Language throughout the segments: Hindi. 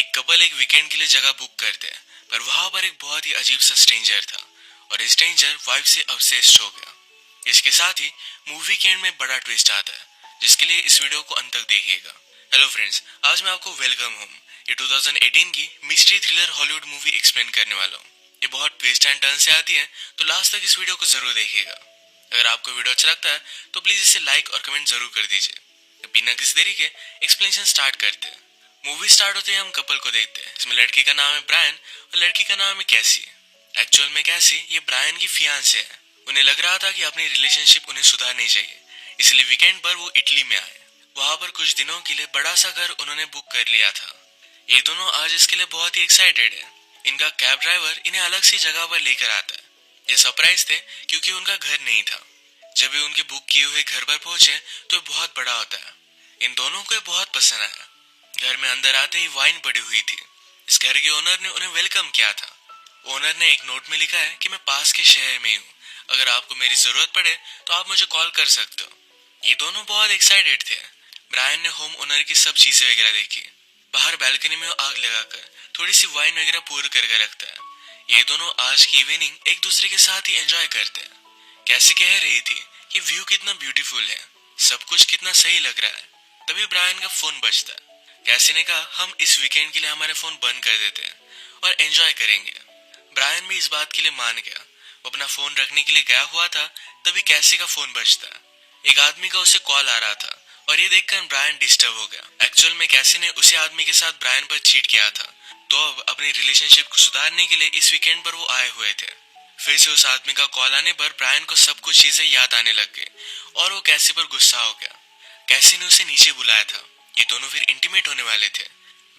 एक कपल एक वीकेंड के लिए जगह बुक करते हैं, पर वहां पर एक बहुत ही अजीब सा स्ट्रेंजर था और स्ट्रेंजर वाइफ से ऑब्सेस्ड हो गया। इसके साथ ही मूवी के एंड में बड़ा ट्विस्ट आता है, जिसके लिए इस वीडियो को अंत तक देखिएगा। हेलो फ्रेंड्स, आज मैं आपको वेलकम होम ये 2018 की mystery thriller Hollywood movie explain करने वाला हूँ। ये बहुत ट्विस्ट एंड टर्न से आती है, तो लास्ट तक इस वीडियो को जरूर देखिएगा। अगर आपको वीडियो अच्छा लगता है तो प्लीज इसे लाइक और कमेंट जरूर कर दीजिए। बिना किसी देरी के एक्सप्लेनेशन स्टार्ट करते हैं। मूवी स्टार्ट होते ही हम कपल को देखते हैं, इसमें लड़की का नाम है ब्रायन और लड़की का नाम है कैसी। एक्चुअल में कैसी ये ब्रायन की फियांसे है। उन्हें लग रहा था कि अपनी रिलेशनशिप उन्हें सुधारनी चाहिए, इसलिए वीकेंड पर वो इटली में आए। वहां पर कुछ दिनों के लिए बड़ा सा घर उन्होंने बुक कर लिया था। ये दोनों आज इसके लिए बहुत ही एक्साइटेड है। इनका कैब ड्राइवर इन्हें अलग सी जगह पर लेकर आता है। ये सरप्राइज थे क्योंकि उनका घर नहीं था। जब ये उनके बुक किए हुए घर पर पहुंचे तो ये बहुत बड़ा होता है। इन दोनों को ये बहुत पसंद आया। घर में अंदर आते ही वाइन पड़ी हुई थी। इस घर के ओनर ने उन्हें वेलकम किया था। ओनर ने एक नोट में लिखा है कि मैं पास के शहर में हूँ, अगर आपको मेरी जरूरत पड़े तो आप मुझे कॉल कर सकते हो। ये दोनों बहुत एक्साइटेड थे। ब्रायन ने होम ओनर की सब चीजें वगैरह देखी। बाहर बैल्कनी में आग लगाकर थोड़ी सी वाइन वगैरह पूर करके रखता है। ये दोनों आज की इवनिंग एक दूसरे के साथ ही एंजॉय करते हैं। कैसी कह रही थी कि व्यू कितना ब्यूटीफुल है, सब कुछ कितना सही लग रहा है। तभी ब्रायन का फोन बजता है। कैसी ने कहा हम इस वीकेंड के लिए हमारे फोन बंद कर देते हैं और एंजॉय करेंगे। ब्रायन भी इस बात के लिए मान गया। वो अपना फोन रखने के लिए गया हुआ था, तभी कैसी का फोन बजता है। एक आदमी का उसे कॉल आ रहा था और ये देखकर ब्रायन डिस्टर्ब हो गया। एक्चुअल में कैसी ने उसी आदमी के साथ ब्रायन पर चीट किया था, तो अब अपनी रिलेशनशिप को सुधारने के लिए इस वीकेंड पर वो आए हुए थे। फिर से उस आदमी का कॉल आने पर ब्रायन को सब कुछ चीजें याद आने लग गई और वो कैसी पर गुस्सा हो गया। कैसी ने उसे नीचे बुलाया था। ये दोनों फिर इंटीमेट होने वाले थे।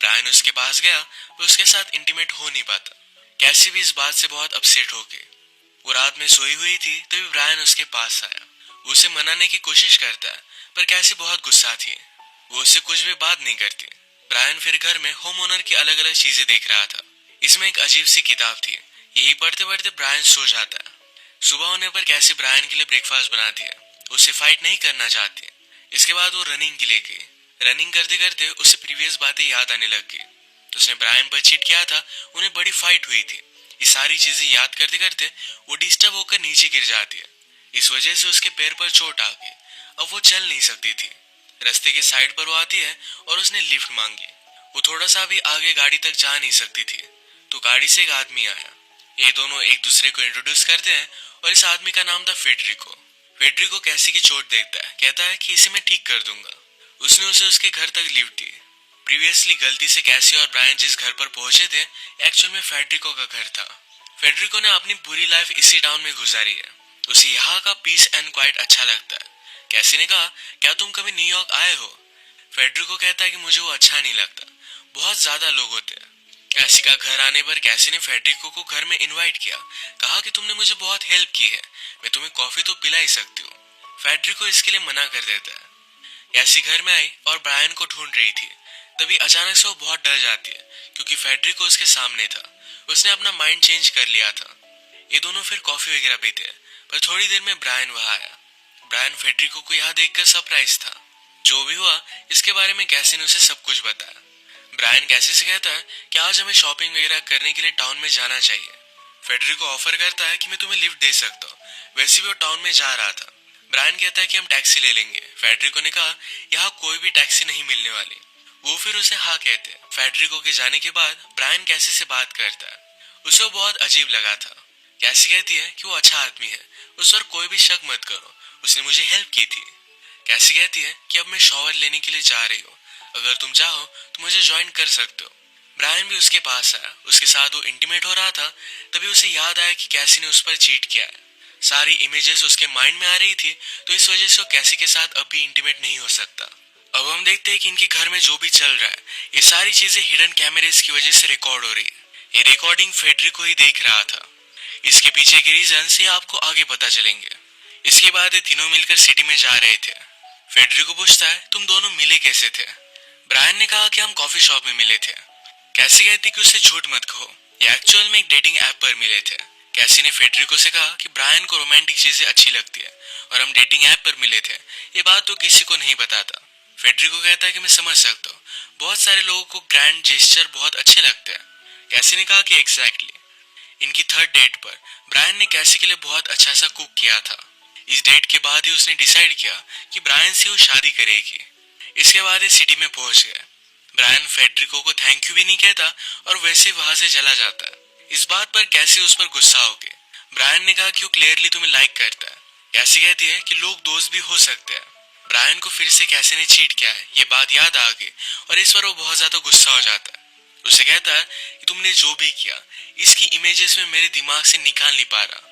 ब्रायन उसके पास गया, वो उसके साथ इंटीमेट हो नहीं पाता। कैसी भी इस बात से बहुत अपसेट हो गई। वो रात में सोई हुई थी, तभी ब्रायन उसके पास आया। वो उसे मनाने की कोशिश करता है, पर कैसी बहुत गुस्सा थी। वो उससे कुछ भी बात नहीं करती। ब्रायन फिर घर में होम ओनर की अलग अलग चीजें देख रहा था। इसमें एक अजीब सी किताब थी। यही पढ़ते पढ़ते ब्रायन सो जाता है। सुबह होने पर कैसी ब्रायन के लिए ब्रेकफास्ट बनाती है। उससे फाइट नहीं करना चाहती। इसके बाद वो रनिंग के लिए गई। रनिंग करते करते उसे प्रीवियस बातें याद आने लग गई। उसने ब्रायन पर चीट किया था, उन्हें बड़ी फाइट हुई थी। ये सारी चीजें याद करते करते वो डिस्टर्ब होकर नीचे गिर जाती है। इस वजह से उसके पैर पर चोट आ गई। अब वो चल नहीं सकती थी। रास्ते के साइड पर वो आती है और उसने लिफ्ट मांगी। वो थोड़ा सा भी आगे गाड़ी तक जा नहीं सकती थी, तो गाड़ी से एक आदमी आया। ये दोनों एक दूसरे को इंट्रोड्यूस करते हैं और इस आदमी का नाम था फेडरिको। फेडरिको कैसी की चोट देखता है, कहता है कि इसे मैं ठीक कर दूंगा। उसने उसे उसके घर तक लिफ्ट दी। प्रीवियसली गलती से कैसी और ब्रायन जिस घर पर पहुंचे थे, एक्चुअल में फेडरिको का घर था। फेडरिको ने अपनी पूरी लाइफ इसी टाउन में गुजारी है। उसे यहाँ का पीस एंड क्वाइट अच्छा लगता है। कैसी ने कहा क्या तुम कभी न्यूयॉर्क आए हो? फेडरिको कहता है कि मुझे वो अच्छा नहीं लगता, बहुत ज्यादा लोग होते हैं। कैसी का घर आने पर कैसी ने फेडरिको को घर में इनवाइट किया। कहा कि तुमने मुझे बहुत हेल्प की है, मैं तुम्हें कॉफी तो पिला ही सकती हूँ। फेडरिको इसके लिए मना कर देता है। कैसी घर में आई और ब्रायन को ढूंढ रही थी। तभी अचानक से वो बहुत डर जाती है, क्योंकि फेडरिको उसके सामने था। उसने अपना माइंड चेंज कर लिया था। ये दोनों फिर कॉफी वगैरह पीते हैं, पर थोड़ी देर में ब्रायन वहां आया। ब्रायन फेडरिको को यहाँ देखकर सरप्राइज था। जो भी हुआ इसके बारे में कैसी ने उसे सब कुछ बताया। ब्रायन कैसी से कहता है कि आज हमें शॉपिंग वगैरह करने के लिए टाउन में जाना चाहिए। फेडरिको ऑफर करता है कि मैं तुम्हें लिफ्ट दे सकता हूँ। वैसे भी वो टाउन में जा रहा था। ब्रायन कहता है कि हम टैक्सी ले लेंगे। फेडरिको ने कहा यहाँ कोई भी टैक्सी नहीं मिलने वाली। वो फिर उसे हाँ कहते हैं। फेडरिको के जाने के बाद ब्रायन कैसी से बात करता है। उसे वो बहुत अजीब लगा था। कैसी कहती है कि वो अच्छा आदमी है, उस पर कोई भी शक मत करो, उसने मुझे हेल्प की थी। कैसी कहती है कि अब मैं शॉवर लेने के लिए जा रही हूँ, अगर तुम चाहो तो मुझे ज्वाइन कर सकते हो। ब्रायन भी उसके पास आया। उसके साथ वो इंटीमेट हो रहा था। तभी उसे याद आया कि कैसी ने उस पर चीट किया है। सारी इमेजेस उसके माइंड में आ रही थी, तो इस वजह से वो कैसी के साथ अब भी इंटीमेट नहीं हो सकता। अब हम देखते हैं कि इनके घर में जो भी चल रहा है, ये सारी चीजें हिडन कैमरेस की वजह से रिकॉर्ड हो रही है। ये रिकॉर्डिंग फेडरिको ही देख रहा था। इसके पीछे के रीजन से आपको आगे पता चलेंगे। इसके बाद ये तीनों मिलकर सिटी में जा रहे थे। फेडरिको पूछता है तुम दोनों मिले कैसे थे? ब्रायन ने कहा कि हम कॉफी शॉप में मिले थे। कैसी कहती कि उससे झूठ मत कहो, ये एक्चुअल में एक डेटिंग ऐप पर मिले थे। कैसी ने फेडरिको से कहा कि ब्रायन को रोमांटिक चीजें अच्छी लगती है और हम डेटिंग ऐप पर मिले थे। ये बात तो किसी को नहीं बताता। फेडरिको कहता है कि मैं समझ सकता हूँ, बहुत सारे लोगों को ग्रैंड जेस्चर बहुत अच्छे लगते हैं। कैसी ने कहा कि एग्जैक्टली। इनकी थर्ड डेट पर ब्रायन ने कैसी के लिए बहुत अच्छा सा कुक किया था। इस डेट के बाद ही उसने डिसाइड किया कि ब्रायन से वो शादी करेगी। इसके बाद ये सिटी में पहुंच गए। ब्रायन फेडरिको को थैंक यू भी नहीं कहता और वैसे वहां से चला जाता है। इस बात पर कैसी उस पर गुस्सा हो गई। ब्रायन ने कहा कि वो क्लियरली तुम्हें लाइक करता है। कैसी कहती है कि लोग दोस्त भी हो सकते हैं। ब्रायन को फिर से कैसी ने चीट किया है ये बात याद आ गई और इस पर वो बहुत ज्यादा गुस्सा हो जाता है। उसे कहता है कि तुमने जो भी किया इसकी इमेजेस में मेरे दिमाग से निकाल नहीं पा रहा।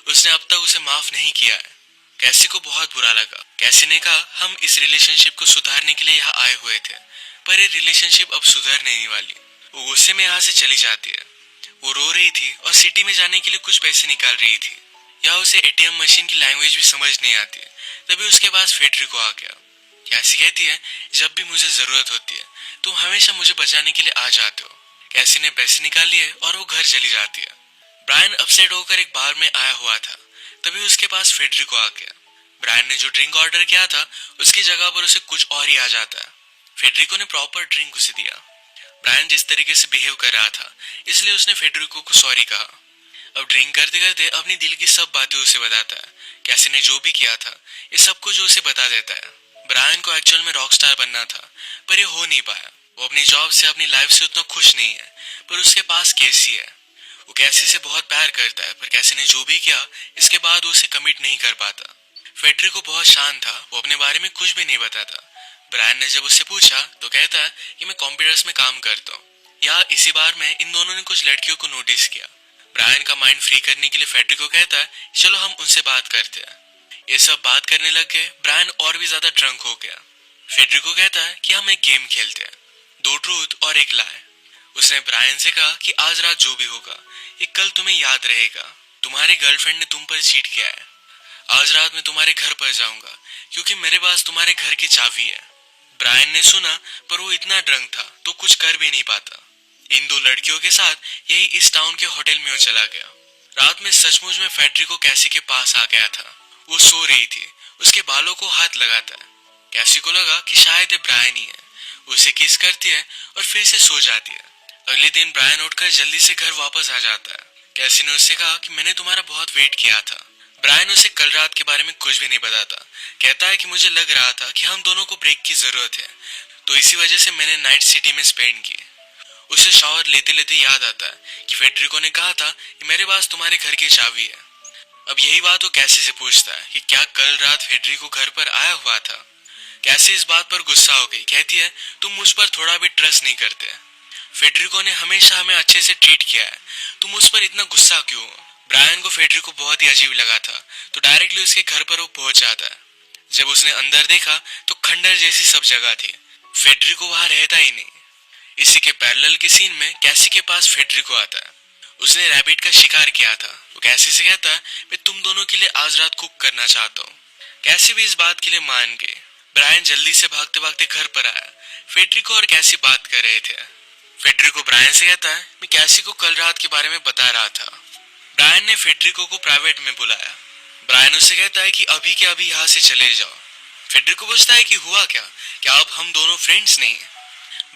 उसने अब तक उसे माफ नहीं किया है। कैसी को बहुत बुरा लगा। कैसी ने कहा हम इस रिलेशनशिप को सुधारने के लिए यहाँ आए हुए थे, पर ये रिलेशनशिप अब सुधर नहीं वाली। वो गुस्से में यहाँ से चली जाती है। वो रो रही थी और सिटी में जाने के लिए कुछ पैसे निकाल रही थी। या उसे एटीएम मशीन की लैंग्वेज भी समझ नहीं आती। तभी उसके पास फेडरिको आ गया। कैसी कहती है जब भी मुझे जरूरत होती है तुम हमेशा मुझे बचाने के लिए आ जाते हो। कैसी ने पैसे निकाल लिए और वो घर चली जाती है। ब्रायन अपसेट होकर एक बार में आया हुआ था। तभी उसके पास फेडरिको आ गया। ब्रायन ने जो ड्रिंक ऑर्डर किया था उसकी जगह पर उसे कुछ और ही आ जाता है। फेडरिको ने प्रॉपर ड्रिंक उसे दिया। ब्रायन जिस तरीके से बिहेव कर रहा था इसलिए उसने फेडरिको को सॉरी कहा। अब ड्रिंक करते करते अपनी दिल की सब बातें उसे बताता है। कैसी ने जो भी किया था ये सब कुछ उसे बता देता है। ब्रायन को एक्चुअल में रॉक स्टार बनना था पर ये हो नहीं पाया। वो अपनी जॉब से अपनी लाइफ से उतना खुश नहीं है, पर उसके पास कैसी है। वो कैसी से बहुत प्यार करता है पर कैसी ने जो भी किया इसके बाद उसे कमिट नहीं कर पाता। फेडरिको बहुत शांत था, वो अपने बारे में कुछ भी नहीं बताता। ब्रायन ने जब उससे पूछा तो कहता है कि मैं कंप्यूटर्स में काम करता हूँ। यहाँ इसी बार में इन दोनों ने कुछ लड़कियों को नोटिस किया। ब्रायन का माइंड फ्री करने के लिए फेडरिको कहता है चलो हम उनसे बात करते हैं। ये सब बात करने लग गए। ब्रायन और भी ज्यादा ड्रंक हो गया। फेडरिको कहता है कि हम एक गेम खेलते हैं, 2 ट्रूथ और 1 लाए। उसने ब्रायन से कहा कि आज रात जो भी होगा ये कल तुम्हें याद रहेगा। तुम्हारी गर्लफ्रेंड ने तुम पर चीट किया है। आज रात मैं तुम्हारे घर पर जाऊंगा क्योंकि मेरे पास तुम्हारे घर की चाबी है। ब्रायन ने सुना पर वो इतना ड्रंक था तो कुछ कर भी नहीं पाता। इन 2 लड़कियों के साथ यही इस टाउन के होटल में वो चला गया। रात में सचमुच में फेडरिको कैसी के पास आ गया था। वो सो रही थी। उसके बालों को हाथ लगाता है। कैसी को लगा कि शायद ये ब्रायन ही है। उसे किस करती है और फिर से सो जाती है। अगले दिन ब्रायन उठकर जल्दी से घर वापस आ जाता है। कैसी ने उससे कहा कि मैंने तुम्हारा बहुत वेट किया था। ब्रायन उसे कल रात के बारे में कुछ भी नहीं बताता। कहता है कि मुझे लग रहा था कि हम दोनों को ब्रेक की जरूरत है, तो इसी वजह से मैंने नाइट सिटी में स्पेंड की। उसे शावर लेते लेते याद आता है कि फेडरिको ने कहा था कि मेरे पास तुम्हारे घर की चाबी है। अब यही बात वो कैसी से पूछता है कि क्या कल रात फेडरिको घर पर आया हुआ था। कैसी इस बात पर गुस्सा हो गई। कहती है तुम मुझ पर थोड़ा भी ट्रस्ट नहीं करते। फेडरिको ने हमेशा हमें अच्छे से ट्रीट किया है, तुम उस पर इतना गुस्सा क्यों हो। ब्रायन को फेडरिको बहुत ही अजीब लगा था तो डायरेक्टली उसके घर पर वो पहुंच जाता है। जब उसने अंदर देखा तो खंडर जैसी सब जगह थी। फेडरिको वहां रहता ही नहीं। इसी के पैरेलल के सीन में कैसी के पास फेडरिको आता है। उसने रैबिट का शिकार किया था। वो कैसी से कहता है मैं तुम दोनों के लिए आज रात कुक करना चाहता हूँ। कैसी भी इस बात के लिए मान गई। ब्रायन जल्दी से भागते भागते घर पर आया। फेडरिको और कैसी बात कर रहे थे। फेडरिको ब्रायन से कहता है मैं कैसी को कल रात के बारे में बता रहा था। ब्रायन ने फेडरिको को प्राइवेट में बुलाया। ब्रायन उससे कहता है कि अभी के अभी यहाँ से चले जाओ। फेडरिको पूछता है कि हुआ क्या अब हम दोनों फ्रेंड्स नहीं हैं।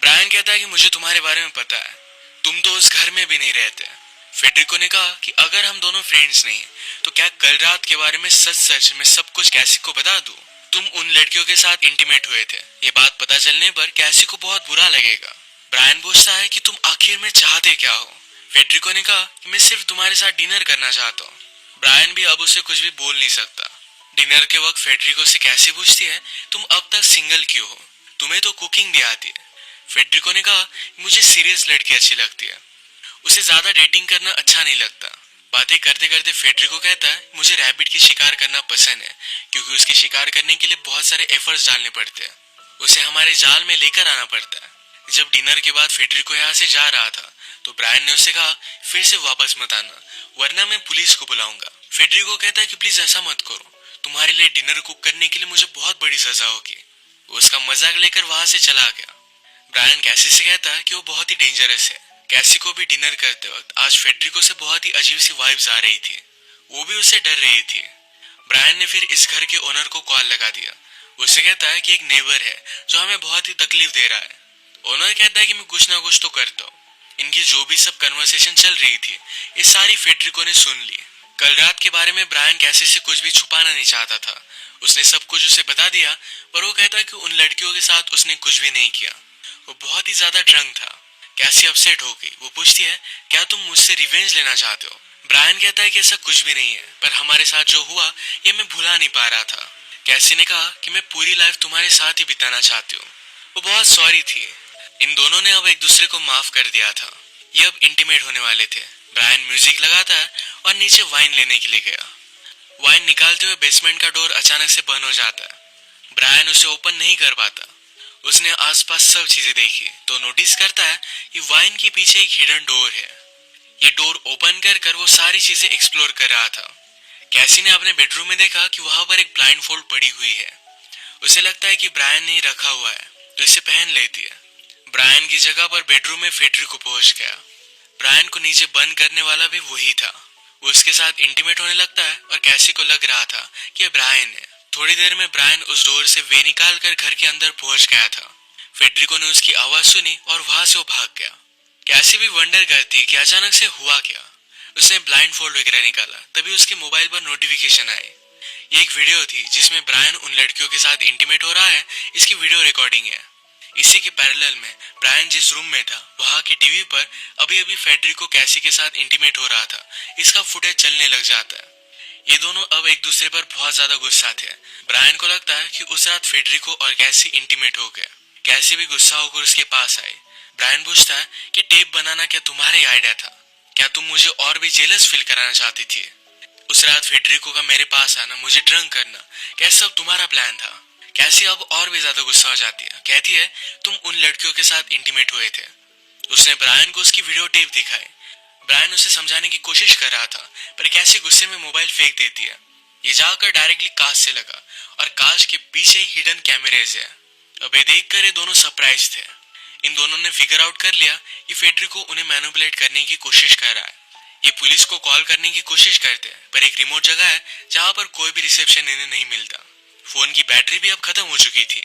ब्रायन कहता है कि मुझे तुम्हारे बारे में पता है, तुम तो उस घर में भी नहीं रहते। फेडरिको ने कहा कि अगर हम दोनों फ्रेंड्स नहीं तो क्या कल रात के बारे में सच सच मैं सब कुछ कैसी को बता दूं। तुम उन लड़कियों के साथ इंटीमेट हुए थे। ये बात पता चलने पर कैसी को बहुत बुरा लगेगा। ब्रायन पूछता है कि तुम आखिर में चाहते क्या हो। फेडरिको ने कहा कि मैं सिर्फ तुम्हारे साथ डिनर करना चाहता हूँ। ब्रायन भी अब उसे कुछ भी बोल नहीं सकता। डिनर के वक्त फेडरिको से कैसी पूछती है तुम अब तक सिंगल क्यों हो, तुम्हें तो कुकिंग भी आती है। फेडरिको ने कहा मुझे सीरियस लड़की अच्छी लगती है, उसे ज्यादा डेटिंग करना अच्छा नहीं लगता। बातें करते करते फेडरिको कहता है मुझे रैबिट की शिकार करना पसंद है क्योंकि उसकी शिकार करने के लिए बहुत सारे एफर्ट्स डालने पड़ते हैं। उसे हमारे जाल में लेकर आना पड़ता है। जब डिनर के बाद फेडरिको यहाँ से जा रहा था तो ब्रायन ने उससे कहा फिर से वापस मत आना वरना मैं पुलिस को बुलाऊंगा। फेडरिको कहता है कि प्लीज ऐसा मत करो, तुम्हारे लिए डिनर कुक करने के लिए मुझे बहुत बड़ी सजा होगी। वो उसका मजाक लेकर वहां से चला गया। ब्रायन कैसी से कहता है कि वो बहुत ही डेंजरस है। कैसी को भी डिनर करते वक्त आज फेडरिको से बहुत ही अजीब सी वाइब्स आ रही थी। वो भी उससे डर रही थी। ब्रायन ने फिर इस घर के ओनर को कॉल लगा दिया। वो उससे कहता है कि एक नेबर है जो हमें बहुत ही तकलीफ दे रहा है। ओनर कहता है कि मैं कुछ ना कुछ तो करता हूँ। इनकी जो भी सब कन्वर्सेशन चल रही थी ये सारी फेडरिको ने सुन ली। कल रात के बारे में ब्रायन कैसी से कुछ भी छुपाना नहीं चाहता था। उसने सब कुछ उसे बता दिया, पर वो कहता है कि उन लड़कियों के साथ उसने कुछ भी नहीं किया। वो बहुत ही ज्यादा ड्रंक था। कैसी अपसेट हो गई। वो पूछती है, क्या तुम मुझसे रिवेंज लेना चाहते हो? ब्रायन कहता है कि ऐसा कुछ भी नहीं है, पर हमारे साथ जो हुआ ये मैं भुला नहीं पा रहा था। कैसी ने कहा कि मैं पूरी लाइफ तुम्हारे साथ ही बिताना चाहती हूँ। वो बहुत सॉरी थी। इन दोनों ने अब एक दूसरे को माफ कर दिया था। ये अब इंटीमेट होने वाले थे। ब्रायन म्यूजिक लगाता है और नीचे वाइन लेने के लिए गया। वाइन निकालते हुए बेसमेंट का डोर अचानक से बंद हो जाता है। ब्रायन उसे ओपन नहीं कर पाता। उसने आसपास सब चीजें देखी तो नोटिस करता है कि वाइन के पीछे एक हिडन डोर है। ये डोर ओपन कर वो सारी चीजें एक्सप्लोर कर रहा था। कैसी ने अपने बेडरूम में देखा कि वहां पर एक ब्लाइंड फोल्ड पड़ी हुई है। उसे लगता है कि ब्रायन ने रखा हुआ है तो इसे पहन लेती है। ब्रायन की जगह पर बेडरूम में फेडरिको पहुंच गया। ब्रायन को नीचे बंद करने वाला भी वही था। वो उसके साथ इंटीमेट होने लगता है और कैसी को लग रहा था कि ये ब्रायन है। थोड़ी देर में ब्रायन उस डोर से वे निकाल कर घर के अंदर पहुंच गया था। फेडरिको ने उसकी आवाज सुनी और वहां से वो भाग गया। कैसी भी वंडर करती कि अचानक से हुआ क्या। उसने ब्लाइंड फोल्ड वगैरह निकाला, तभी उसके मोबाइल पर नोटिफिकेशन आई। ये एक वीडियो थी जिसमें ब्रायन उन लड़कियों के साथ इंटीमेट हो रहा है। इसकी वीडियो रिकॉर्डिंग है। इसी के पैरेलल में ब्रायन जिस रूम में था वहां की टीवी पर अभी अभी फेडरिको कैसी के साथ इंटीमेट हो रहा था इसका फुटेज चलने लग जाता है। ये दोनों अब एक दूसरे पर बहुत ज्यादा गुस्सा थे। ब्रायन को लगता है कि उस रात फेडरिको और कैसी इंटीमेट हो गए। कैसी भी गुस्सा होकर उसके पास आई। ब्रायन पूछता है कि टेप बनाना क्या तुम्हारा ही आइडिया था? क्या तुम मुझे और भी जेलस फील कराना चाहती थी? उस रात फेडरिको का मेरे पास आना, मुझे ड्रंक करना, क्या सब तुम्हारा प्लान था? कैसी अब और भी ज्यादा गुस्सा हो जाती है। कहती है, तुम उन लड़कियों के साथ इंटीमेट हुए थे। उसने ब्रायन को उसकी वीडियो टेप दिखाई। ब्रायन उसे समझाने की कोशिश कर रहा था, पर कैसी गुस्से में मोबाइल फेंक देती है। ये जाकर डायरेक्टली कांच से लगा और कांच के पीछे हिडन कैमरेज है। अब ये देखकर ये दोनों सरप्राइज थे। इन दोनों ने फिगर आउट कर लिया कि फेडरिको उन्हें मैनिपुलेट करने की कोशिश कर रहा है। ये पुलिस को कॉल करने की कोशिश करते हैं, पर एक रिमोट जगह है जहाँ पर कोई भी रिसेप्शन इन्हें नहीं मिलता। फोन की बैटरी भी अब खत्म हो चुकी थी।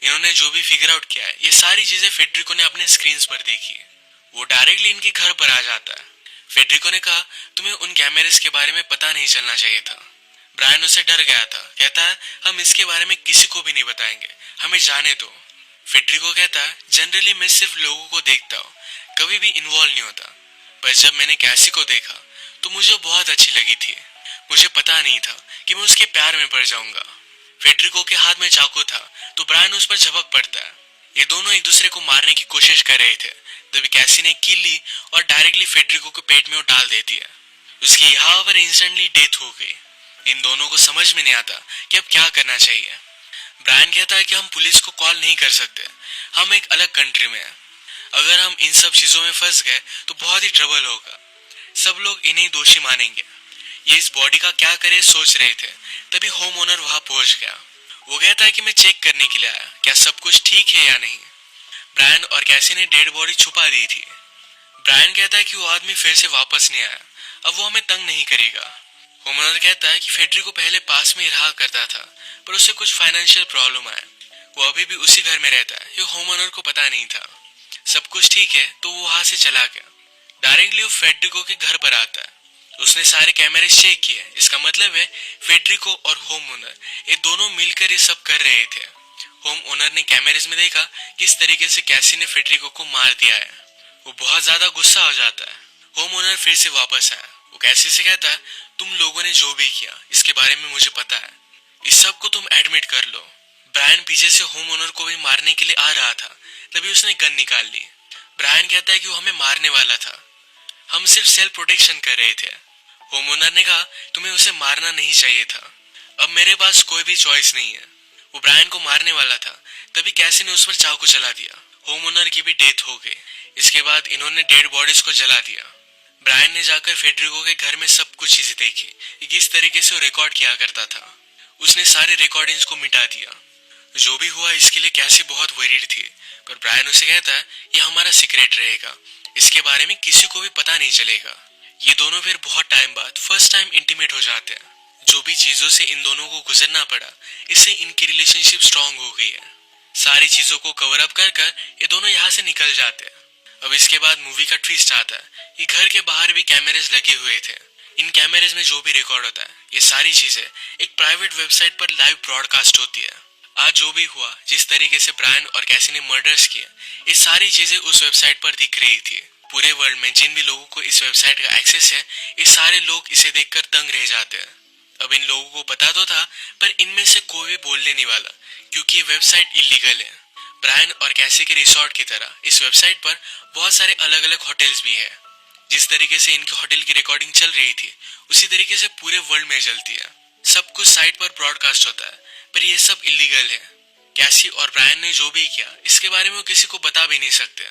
इन्होंने जो भी फिगर आउट किया है ये सारी चीजें फेडरिको ने अपने स्क्रीन पर देखी है। वो डायरेक्टली इनके घर पर आ जाता है। फेडरिको ने कहा, तुम्हें उन कैमरेज के बारे में पता नहीं चलना चाहिए था। ब्रायन उससे डर गया था। कहता है, हम इसके बारे में किसी को भी नहीं बताएंगे, हमें जाने दो। फेडरिको कहता है, जनरली मैं सिर्फ लोगों को देखता हूँ, कभी भी इन्वॉल्व नहीं होता, पर जब मैंने कैसी को देखा तो मुझे बहुत अच्छी लगी थी। मुझे पता नहीं था कि मैं उसके प्यार में पड़ जाऊंगा। फेडरिको के हाथ में चाकू था तो ब्रायन उस पर झपक पड़ता है। ये दोनों एक दूसरे को मारने की कोशिश कर रहे थे, तभी कैसी ने कील ली और डायरेक्टली फेडरिको के पेट में वो डाल देती है। उसकी यहाँ पर इंस्टेंटली डेथ हो गई। इन दोनों को समझ में नहीं आता कि अब क्या करना चाहिए। ब्रायन कहता है कि हम पुलिस को कॉल नहीं कर सकते, हम एक अलग कंट्री में हैं। अगर हम इन सब चीजों में फंस गए तो बहुत ही ट्रबल होगा। सब लोग इन्हें दोषी मानेंगे। ये इस बॉडी का क्या करे सोच रहे थे, तभी होम ओनर वहां पहुंच गया। वो कहता है कि मैं चेक करने के लिए आया, क्या सब कुछ ठीक है या नहीं। ब्रायन और कैसी ने डेड बॉडी छुपा दी थी। ब्रायन कहता है कि वो आदमी फिर से वापस नहीं आया, अब वो हमें तंग नहीं करेगा। होम ओनर कहता है कि फेडरिको पहले पास में ही रहा करता था, पर उससे कुछ फाइनेंशियल प्रॉब्लम आया। वो अभी भी उसी घर में रहता है, ये होम ओनर को पता नहीं था। सब कुछ ठीक है तो वो वहां से चला गया। डायरेक्टली वो फेडरिको के घर पर आता है। उसने सारे कैमरे चेक किए। इसका मतलब है फेडरिको और होम ओनर ये दोनों मिलकर ये सब कर रहे थे। होम ओनर ने कैमरेज में देखा किस तरीके से कैसी ने फेडरिको को मार दिया है। वो बहुत ज्यादा गुस्सा हो जाता है। होम ओनर फिर से वापस आया। वो कैसी से कहता है, तुम लोगों ने जो भी किया इसके बारे में मुझे पता है, इस सब को तुम एडमिट कर लो। ब्रायन पीछे से होम ओनर को भी मारने के लिए आ रहा था, तभी उसने गन निकाल ली। ब्रायन कहता है कि वो हमें मारने वाला था, हम सिर्फ सेल्फ प्रोटेक्शन कर रहे थे। होम ओनर ने कहा, तुम्हें उसे मारना नहीं चाहिए था, अब मेरे पास कोई भी चॉइस नहीं है। वो ब्रायन को मारने वाला था, तभी कैसी ने उस पर चाकू चला दिया। होम ओनर की भी डेथ हो गई। इसके बाद इन्होंने डेड बॉडीज को जला दिया। ब्रायन ने जाकर फेडरिको के घर में सब कुछ चीजें देखी कि किस तरीके से वो रिकॉर्ड किया करता था। उसने सारे रिकॉर्डिंग्स को मिटा दिया। जो भी हुआ इसके लिए कैसी बहुत वरीड थी, पर ब्रायन उसे कहता है ये हमारा सीक्रेट रहेगा, इसके बारे में किसी को भी पता नहीं चलेगा। ये दोनों फिर बहुत टाइम बाद फर्स्ट टाइम इंटीमेट हो जाते हैं। जो भी चीजों से इन दोनों को गुजरना पड़ा, इससे इनकी रिलेशनशिप स्ट्रांग हो गई है। सारी चीजों को कवर अप कर कर ये दोनों यहाँ से निकल जाते हैं। अब इसके बाद मूवी का ट्विस्ट आता है कि घर के बाहर भी कैमरेज लगे हुए थे। इन कैमरेज में जो भी रिकॉर्ड होता है, ये सारी चीजें एक प्राइवेट वेबसाइट पर लाइव ब्रॉडकास्ट होती है। आज जो भी हुआ, जिस तरीके से ब्रायन और कैसी ने मर्डर्स किए, ये सारी चीजें उस वेबसाइट पर दिख रही थी। पूरे वर्ल्ड में जिन भी लोगों को इस वेबसाइट का एक्सेस है, ये सारे लोग इसे देखकर दंग रह जाते हैं। अब इन लोगों को पता तो था, पर इनमें से कोई भी बोलने नहीं वाला, क्योंकि ये वेबसाइट इलीगल है। ब्रायन और कैसी के रिसोर्ट की तरह इस वेबसाइट पर बहुत सारे अलग अलग होटल्स भी है। जिस तरीके से इनके होटल की रिकॉर्डिंग चल रही थी, उसी तरीके से पूरे वर्ल्ड में चलती है। सब कुछ साइट पर ब्रॉडकास्ट होता है, पर ये सब इलीगल है। कैसी और ब्रायन ने जो भी किया, इसके बारे में वो किसी को बता भी नहीं सकते।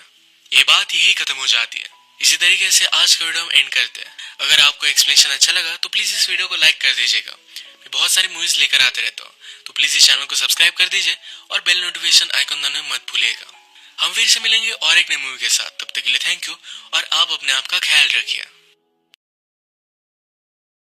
ये बात यही खत्म हो जाती है। इसी तरीके से आज का वीडियो हम एंड करते हैं। अगर आपको एक्सप्लेनेशन अच्छा लगा तो प्लीज इस वीडियो को लाइक कर दीजिएगा। मैं बहुत सारी मूवीज लेकर आते रहता हूँ, तो प्लीज इस चैनल को सब्सक्राइब कर दीजिए और बेल नोटिफिकेशन आइकन दबाना मत भूलिएगा। हम फिर से मिलेंगे और एक नई मूवी के साथ। तब तक के लिए थैंक यू और आप अपने आप का ख्याल रखिए।